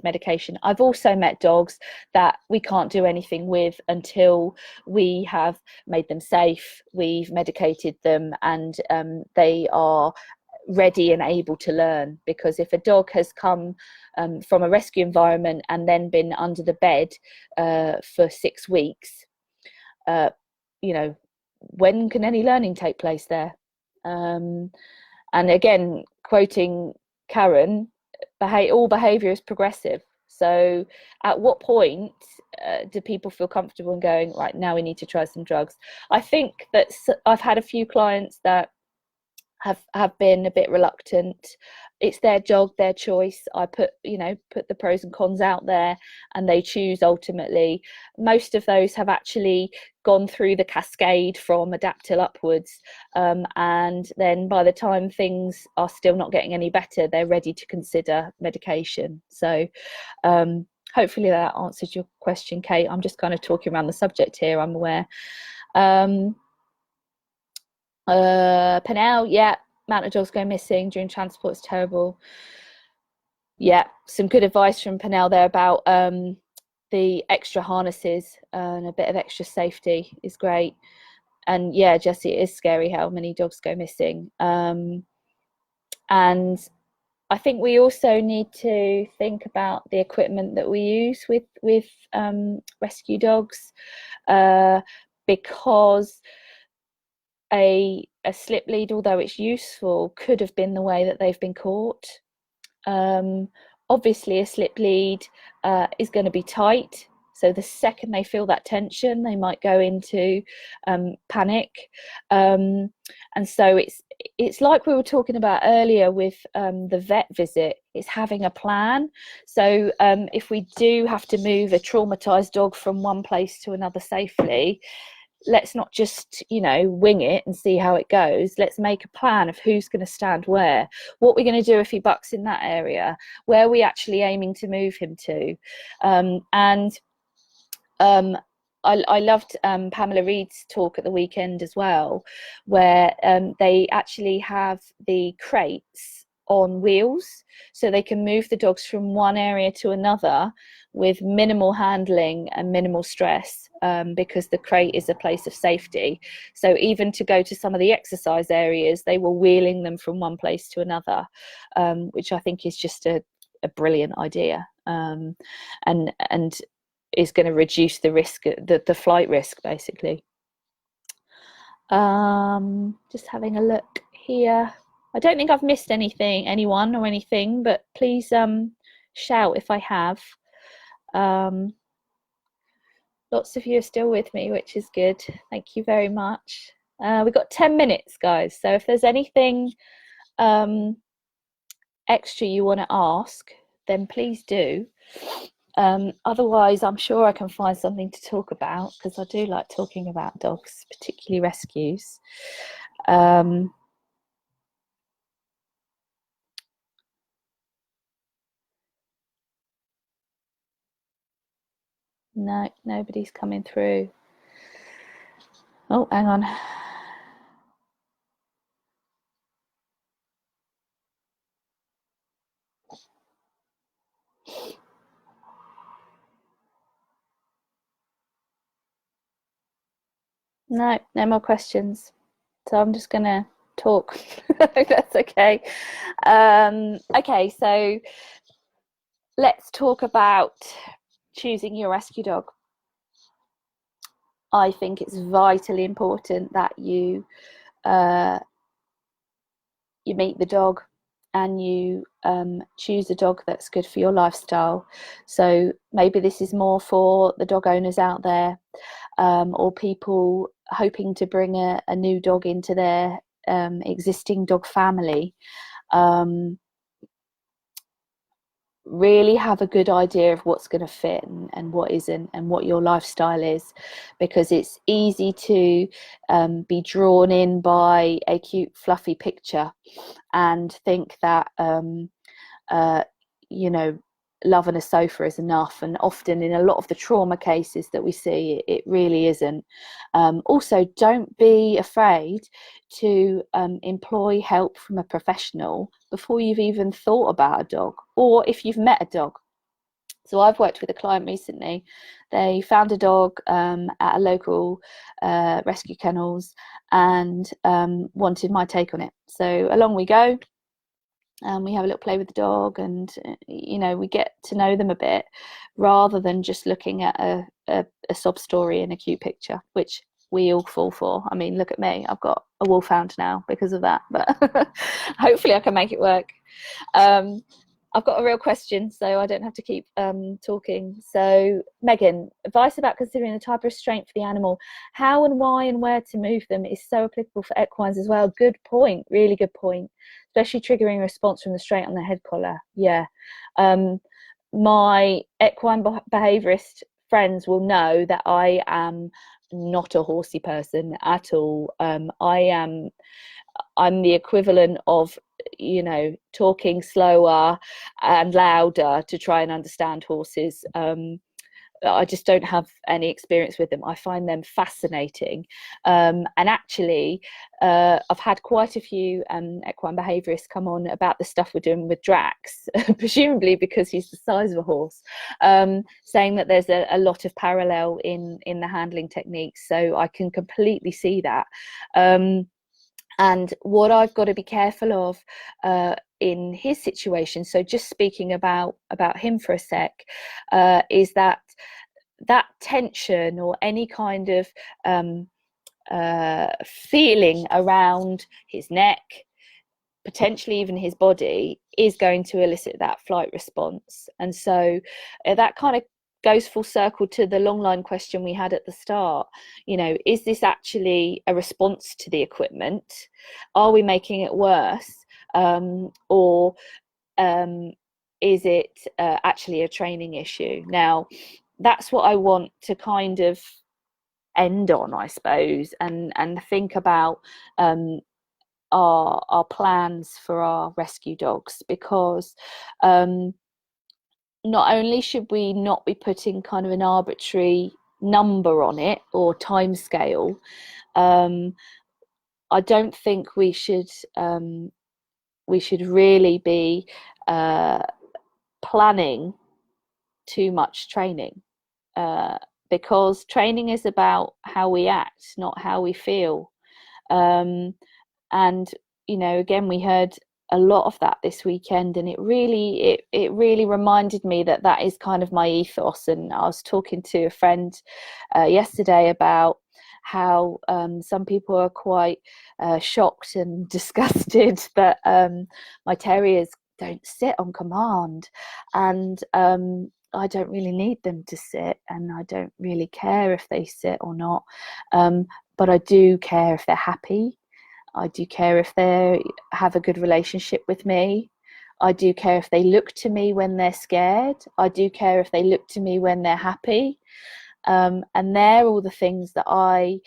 medication. I've also met dogs that we can't do anything with until we have made them safe, we've medicated them, and they are ready and able to learn. Because if a dog has come from a rescue environment and then been under the bed for 6 weeks, you know, when can any learning take place there? And again, quoting Karen, all behaviour is progressive. So at what point do people feel comfortable in going, right, now we need to try some drugs? I think that I've had a few clients that have been a bit reluctant. It's their dog, their choice. I put the pros and cons out there, and they choose ultimately. Most of those have actually gone through the cascade from adaptil upwards, and then by the time things are still not getting any better, they're ready to consider medication. So hopefully that answers your question, Kate. I'm just kind of talking around the subject here, I'm aware. Penel, yeah, amount of dogs go missing during transport is terrible. Yeah, some good advice from Penel there about the extra harnesses and a bit of extra safety is great. And yeah, Jessie, it is scary how many dogs go missing. And I think we also need to think about the equipment that we use with rescue dogs, because a slip lead, although it's useful, could have been the way that they've been caught. Obviously a slip lead is going to be tight, so the second they feel that tension, they might go into panic, and so it's like we were talking about earlier with the vet visit. It's having a plan. So if we do have to move a traumatized dog from one place to another safely, let's not just, you know, wing it and see how it goes. Let's make a plan of who's going to stand where, what we're going to do if he bucks in that area, where are we actually aiming to move him to. I loved Pamela Reed's talk at the weekend as well, where they actually have the crates on wheels, so they can move the dogs from one area to another with minimal handling and minimal stress, because the crate is a place of safety. So even to go to some of the exercise areas, they were wheeling them from one place to another, which I think is just a brilliant idea, and is going to reduce the risk, the flight risk, basically. Just having a look here. I don't think I've missed anyone or anything, but please shout if I have. Lots of you are still with me, which is good. Thank you very much. We've got 10 minutes, guys, so if there's anything extra you want to ask, then please do. Otherwise, I'm sure I can find something to talk about, because I do like talking about dogs, particularly rescues. No, nobody's coming through. Oh, hang on. No, no more questions. So I'm just going to talk. That's okay. Okay, so let's talk about choosing your rescue dog. I think it's vitally important that you meet the dog and you choose a dog that's good for your lifestyle. So maybe this is more for the dog owners out there, or people hoping to bring a new dog into their existing dog family. Really have a good idea of what's going to fit and what isn't, and what your lifestyle is, because it's easy to be drawn in by a cute fluffy picture and think that you know, love and a sofa is enough, and often in a lot of the trauma cases that we see, it really isn't. Also, don't be afraid to employ help from a professional before you've even thought about a dog, or if you've met a dog. So I've worked with a client recently. They found a dog at a local rescue kennels and wanted my take on it. So along we go. We have a little play with the dog, and you know, we get to know them a bit, rather than just looking at a sob story and a cute picture, which we all fall for. I mean, look at me, I've got a wolfhound now because of that, but hopefully I can make it work. I've got a real question, so I don't have to keep talking. So Megan, advice about considering the type of restraint for the animal, how and why and where to move them is so applicable for equines as well. Good point, really good point. Especially triggering a response from the restraint on the head collar. Yeah. My equine behaviourist friends will know that I am not a horsey person at all. I'm the equivalent of, you know, talking slower and louder to try and understand horses. I just don't have any experience with them. I find them fascinating. And actually, I've had quite a few equine behaviourists come on about the stuff we're doing with Drax, presumably because he's the size of a horse, saying that there's a lot of parallel in the handling techniques. So I can completely see that. And what I've got to be careful of in his situation, so just speaking about him for a sec, is that tension or any kind of feeling around his neck, potentially even his body, is going to elicit that flight response. And so that kind of goes full circle to the long line question we had at the start. You know, is this actually a response to the equipment? Are we making it worse? Or is it actually a training issue? Now, that's what I want to kind of end on, I suppose, and think about our plans for our rescue dogs, because not only should we not be putting kind of an arbitrary number on it or time scale, I don't think we should really be planning too much training, because training is about how we act, not how we feel. And again, we heard a lot of that this weekend, and it really reminded me that is kind of my ethos. And I was talking to a friend yesterday about how some people are quite shocked and disgusted that my terriers don't sit on command, and I don't really need them to sit, and I don't really care if they sit or not, but I do care if they're happy. I do care if they have a good relationship with me. I do care if they look to me when they're scared. I do care if they look to me when they're happy. And they're all the things that I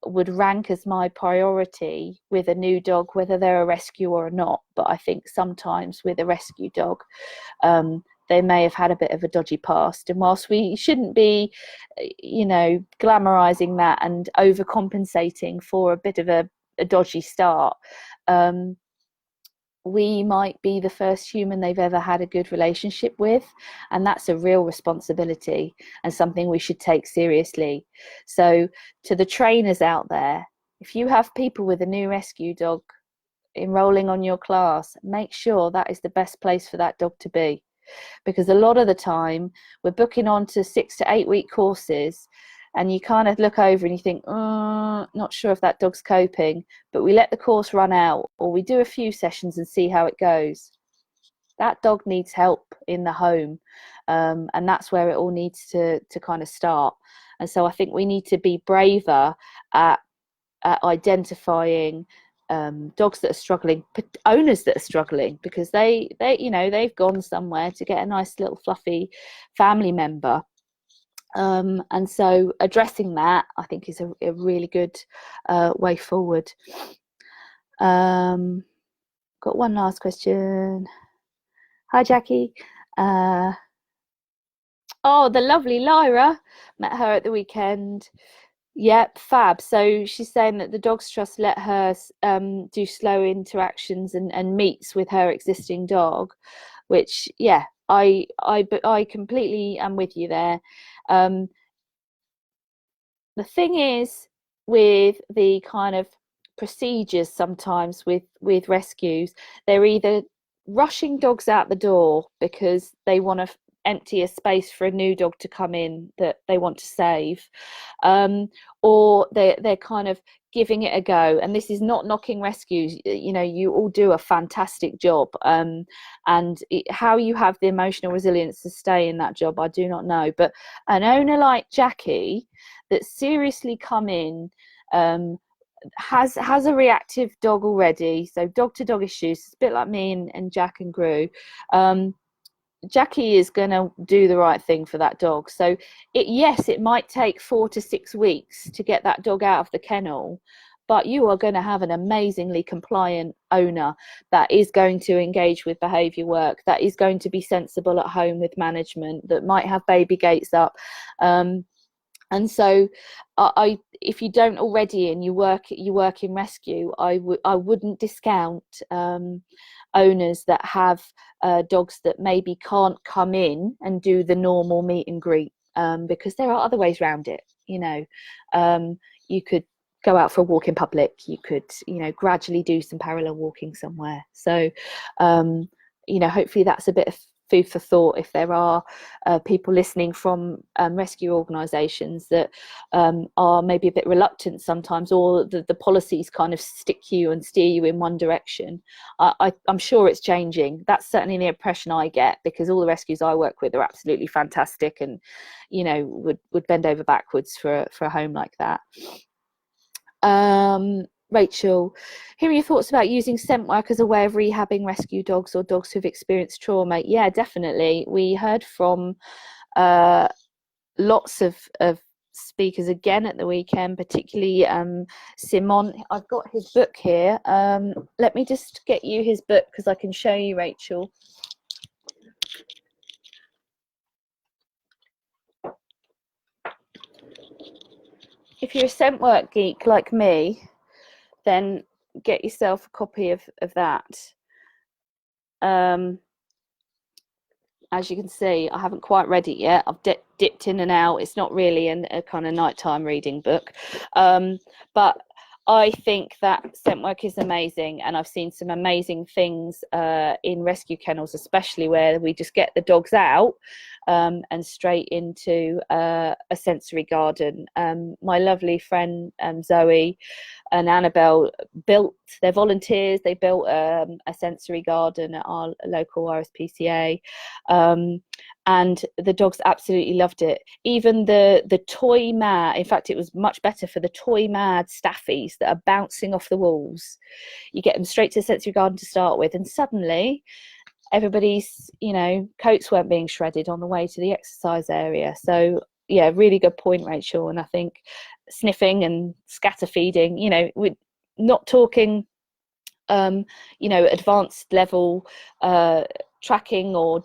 would rank as my priority with a new dog, whether they're a rescue or not. But I think sometimes with a rescue dog, they may have had a bit of a dodgy past. And whilst we shouldn't be, glamorizing that and overcompensating for a bit of a dodgy start, we might be the first human they've ever had a good relationship with, and that's a real responsibility and something we should take seriously. So to the trainers out there, if you have people with a new rescue dog enrolling on your class, make sure that is the best place for that dog to be, because a lot of the time we're booking on to 6 to 8 week courses, and you kind of look over and you think, not sure if that dog's coping, but we let the course run out, or we do a few sessions and see how it goes. That dog needs help in the home, and that's where it all needs to kind of start. And so I think we need to be braver at identifying dogs that are struggling, owners that are struggling, because they've gone somewhere to get a nice little fluffy family member. And so addressing that, I think, is a really good way forward. Got one last question. Hi, Jackie. The lovely Lyra. Met her at the weekend. Yep, fab. So she's saying that the Dogs Trust let her do slow interactions and meets with her existing dog, which, yeah, I completely am with you there. The thing is, with the kind of procedures sometimes with rescues, they're either rushing dogs out the door because they want to empty a space for a new dog to come in that they want to save, or they're kind of giving it a go. And this is not knocking rescues, you all do a fantastic job, and how you have the emotional resilience to stay in that job, I do not know. But an owner like Jackie that's seriously come in, has a reactive dog already, so dog to dog issues. It's a bit like me and Jack and Gru. Jackie is going to do the right thing for that dog. So it might take 4 to 6 weeks to get that dog out of the kennel, but you are going to have an amazingly compliant owner that is going to engage with behaviour work, that is going to be sensible at home with management, that might have baby gates up. And so if you don't already and you work in rescue, I wouldn't discount owners that have dogs that maybe can't come in and do the normal meet and greet, because there are other ways around it. You could go out for a walk in public, you could gradually do some parallel walking somewhere. So hopefully that's a bit of food for thought if there are people listening from rescue organisations that are maybe a bit reluctant sometimes, or the policies kind of stick you and steer you in one direction. I'm sure it's changing. That's certainly the impression I get, because all the rescues I work with are absolutely fantastic and would bend over backwards for a home like that. Rachel, here are your thoughts about using scent work as a way of rehabbing rescue dogs or dogs who've experienced trauma? Yeah, definitely. We heard from lots of speakers again at the weekend, particularly Simon. I've got his book here. Let me just get you his book because I can show you, Rachel. If you're a scent work geek like me, then get yourself a copy of that. As you can see, I haven't quite read it yet. I've dipped in and out. It's not really a kind of nighttime reading book, but I think that scent work is amazing, and I've seen some amazing things in rescue kennels, especially where we just get the dogs out and straight into a sensory garden. My lovely friend Zoe and Annabelle they're volunteers, they built a sensory garden at our local RSPCA, and the dogs absolutely loved it. Even the toy mad, in fact it was much better for the toy mad staffies that are bouncing off the walls. You get them straight to the sensory garden to start with, and suddenly everybody's, you know, coats weren't being shredded on the way to the exercise area. So yeah, really good point, Rachel. And I think sniffing and scatter feeding, you know, we're not talking you know, advanced level tracking or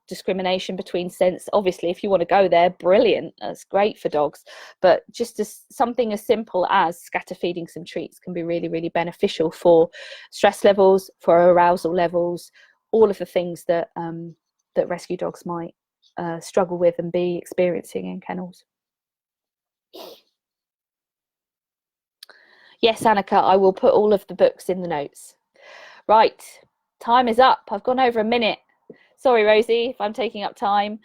discrimination between scents. Obviously, if you want to go there, brilliant, that's great for dogs, but just something as simple as scatter feeding some treats can be really, really beneficial for stress levels, for arousal levels, all of the things that that rescue dogs might struggle with and be experiencing in kennels. Yes, Annika, I will put all of the books in the notes. Right, time is up. I've gone over a minute. Sorry, Rosie, if I'm taking up time.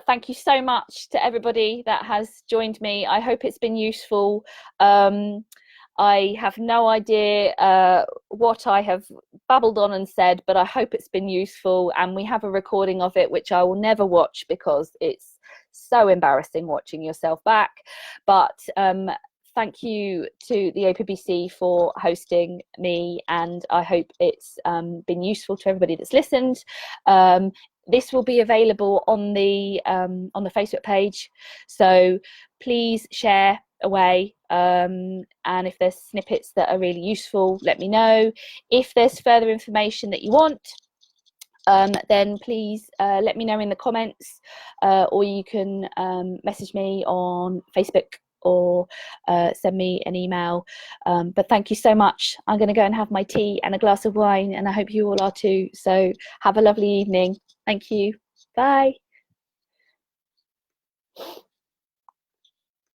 Thank you so much to everybody that has joined me. I hope it's been useful. I have no idea what I have babbled on and said, but I hope it's been useful. And we have a recording of it, which I will never watch because it's so embarrassing watching yourself back. But thank you to the APBC for hosting me, and I hope it's been useful to everybody that's listened. This will be available on the Facebook page, so please share away, and if there's snippets that are really useful, let me know. If there's further information that you want, then please let me know in the comments, or you can message me on Facebook or send me an email. But thank you so much. I'm going to go and have my tea and a glass of wine, and I hope you all are too. So have a lovely evening. Thank you. Bye.